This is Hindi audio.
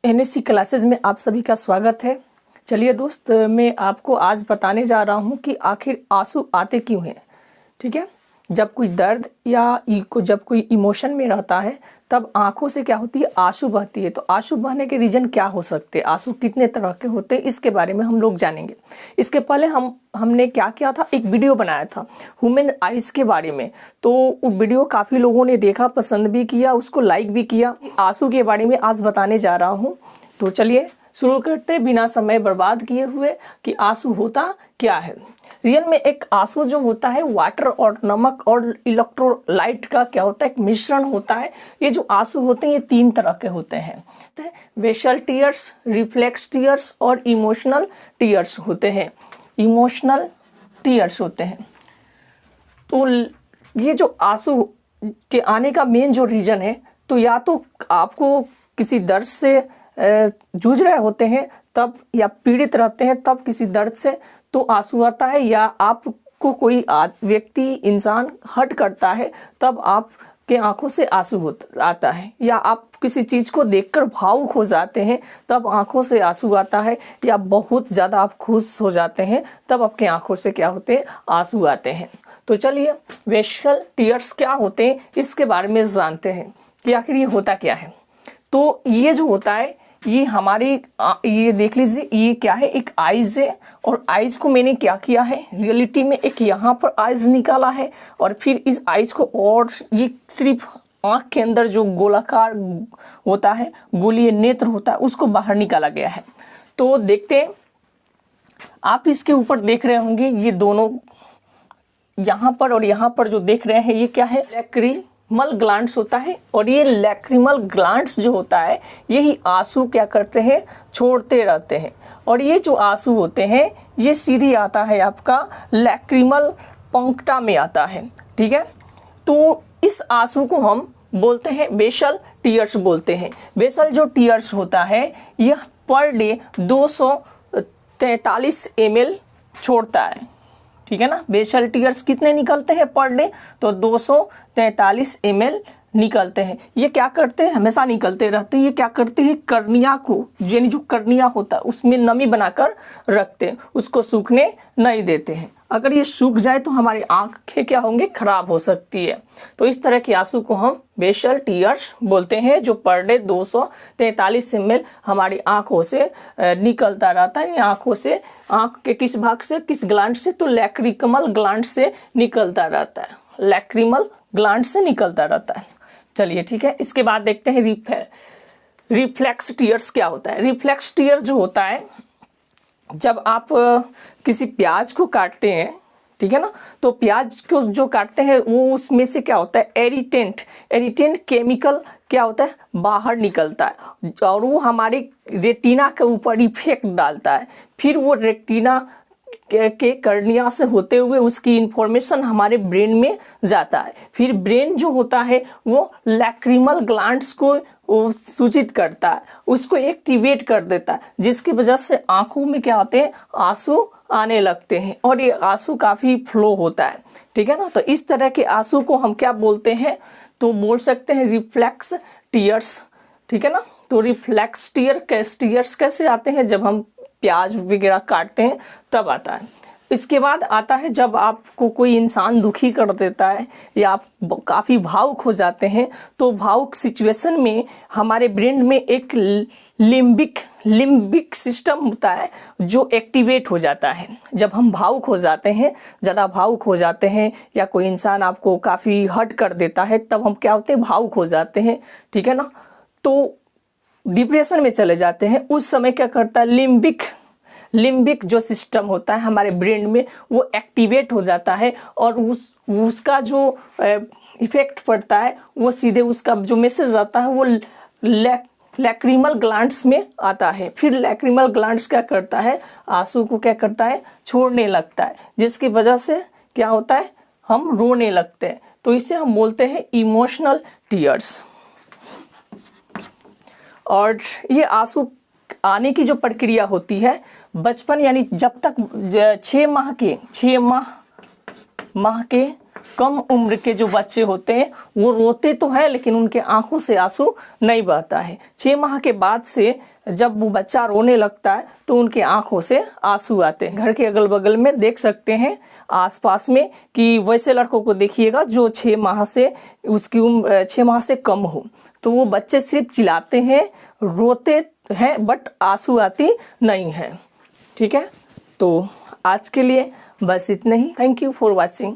एनएससी क्लासेस में आप सभी का स्वागत है। चलिए दोस्त, मैं आपको आज बताने जा रहा हूँ कि आखिर आंसू आते क्यों हैं। ठीक है, जब कोई दर्द या जब कोई इमोशन में रहता है तब आंखों से क्या होती है, आंसू बहती है। तो आंसू बहने के रीज़न क्या हो सकते हैं, आंसू कितने तरह के होते हैं, इसके बारे में हम लोग जानेंगे। इसके पहले हमने क्या किया था, एक वीडियो बनाया था ह्यूमन आइज़ के बारे में। तो वो वीडियो काफ़ी लोगों ने देखा, पसंद भी किया, उसको लाइक भी किया। आंसू के बारे में आज बताने जा रहा हूँ। तो चलिए शुरू करते बिना समय बर्बाद किए हुए कि आंसू होता क्या है। रियल में एक आंसू जो होता है वाटर और नमक और इलेक्ट्रोलाइट का क्या होता है, एक मिश्रण होता है। ये जो आंसू होते हैं ये 3 तरह के होते हैं, वेशल टीयर्स, रिफ्लेक्स टीयर्स और इमोशनल टीयर्स होते हैं। इमोशनल टीयर्स होते हैं। तो ये जो आंसू के आने का मेन जो रीज़न है, तो या तो आपको किसी दर्द से जूझ रहे होते हैं तब, या पीड़ित रहते हैं तब किसी दर्द से तो आंसू आता है, या आपको कोई व्यक्ति इंसान हर्ट करता है तब आपके आंखों से आंसू आता है, या आप किसी चीज़ को देखकर भावुक हो जाते हैं तब आंखों से आंसू आता है, या बहुत ज़्यादा आप खुश हो जाते हैं तब आपके आंखों से क्या होते हैं, आंसू आते हैं। तो चलिए वेशल टीयर्स क्या होते हैं इसके बारे में जानते हैं कि आखिर ये होता क्या है। तो ये जो होता है ये हमारे ये देख लीजिए, ये क्या है, एक आइज़ है। और आइज़ को मैंने क्या किया है, रियलिटी में एक यहाँ पर आइज़ निकाला है और फिर इस आइज़ को, और ये सिर्फ आँख के अंदर जो गोलाकार होता है, गोलीय नेत्र होता है, उसको बाहर निकाला गया है। तो देखते हैं, आप इसके ऊपर देख रहे होंगे ये दोनों यहाँ पर और यहाँ पर जो देख रहे हैं ये क्या है, लैक्रिमल ग्लैंड्स होता है। और ये लैक्रिमल ग्लैंड्स जो होता है यही आंसू क्या करते हैं, छोड़ते रहते हैं। और ये जो आंसू होते हैं ये सीधी आता है आपका लैक्रिमल पंक्टा में आता है। ठीक है, तो इस आंसू को हम बोलते हैं बेसल टीयर्स बोलते हैं। बेसल जो टीयर्स होता है यह पर डे 243 ml छोड़ता है। ठीक है ना, बेसल टीयर्स कितने निकलते हैं पर डे, तो 243 ml निकलते हैं। ये क्या करते हैं, हमेशा निकलते रहते हैं। ये क्या करते हैं, कर्निया को, यानी जो कर्निया होता है उसमें नमी बनाकर रखते हैं, उसको सूखने नहीं देते हैं। अगर ये सूख जाए तो हमारी आंखें क्या होंगे, खराब हो सकती है। तो इस तरह के आंसू को हम बेसल टीयर्स बोलते हैं, जो पर डे 243 ml हमारी आंखों से निकलता रहता है। आंखों से, आंख के किस भाग से, किस ग्लैंड से, तो लैक्रिमल ग्लैंड से निकलता रहता है, लैक्रिमल ग्लैंड से निकलता रहता है। चलिए ठीक है, इसके बाद देखते हैं रिफ्लेक्स टीयर्स क्या होता है। रिफ्लेक्स टीयर जो होता है, जब आप किसी प्याज को काटते हैं, ठीक है ना, तो प्याज को जो काटते हैं वो उसमें से क्या होता है, एरिटेंट केमिकल क्या होता है, बाहर निकलता है और वो हमारे रेटिना के ऊपर इफेक्ट डालता है। फिर वो रेटिना के कर्निया से होते हुए उसकी इंफॉर्मेशन हमारे ब्रेन में जाता है। फिर ब्रेन जो होता है वो लैक्रिमल ग्लैंड्स को सूचित करता है, उसको एक्टिवेट कर देता है, जिसकी वजह से आंखों में क्या होते हैं, आंसू आने लगते हैं और ये आंसू काफ़ी फ्लो होता है। ठीक है ना, तो इस तरह के आंसू को हम क्या बोलते हैं, तो बोल सकते हैं रिफ्लेक्स टीयर्स। ठीक है ना, तो रिफ्लेक्स टीयर्स कैसे आते हैं, जब हम प्याज वगैरह काटते हैं तब आता है। इसके बाद आता है जब आपको कोई इंसान दुखी कर देता है या आप काफ़ी भावुक हो जाते हैं, तो भावुक सिचुएशन में हमारे ब्रेन में एक लिम्बिक सिस्टम होता है जो एक्टिवेट हो जाता है। जब हम भावुक हो जाते हैं, ज़्यादा भावुक हो जाते हैं, या कोई इंसान आपको काफ़ी हर्ट कर देता है, तब हम क्या होते हैं, भावुक हो जाते हैं। ठीक है ना, तो डिप्रेशन में चले जाते हैं। उस समय क्या करता है, लिम्बिक जो सिस्टम होता है हमारे ब्रेन में वो एक्टिवेट हो जाता है, और उसका जो इफेक्ट पड़ता है वो सीधे उसका जो मैसेज आता है वो लैक्रिमल ग्लैंड्स में आता है। फिर लैक्रिमल ग्लैंड्स क्या करता है, आंसू को क्या करता है, छोड़ने लगता है, जिसकी वजह से क्या होता है, हम रोने लगते हैं। तो इसे हम बोलते हैं इमोशनल टीयर्स। और ये आंसू आने की जो प्रक्रिया होती है, बचपन यानी जब तक 6 माह के कम उम्र के जो बच्चे होते हैं वो रोते तो हैं लेकिन उनके आंखों से आंसू नहीं बहता है। 6 माह के बाद से जब वो बच्चा रोने लगता है तो उनके आंखों से आंसू आते हैं। घर के अगल बगल में देख सकते हैं आसपास में कि वैसे लड़कों को देखिएगा जो 6 माह से उसकी उम्र 6 माह से कम हो, तो वो बच्चे सिर्फ चिल्लाते हैं, रोते हैं, बट आंसू आती नहीं है। ठीक है, तो आज के लिए बस इतना ही। Thank you for watching.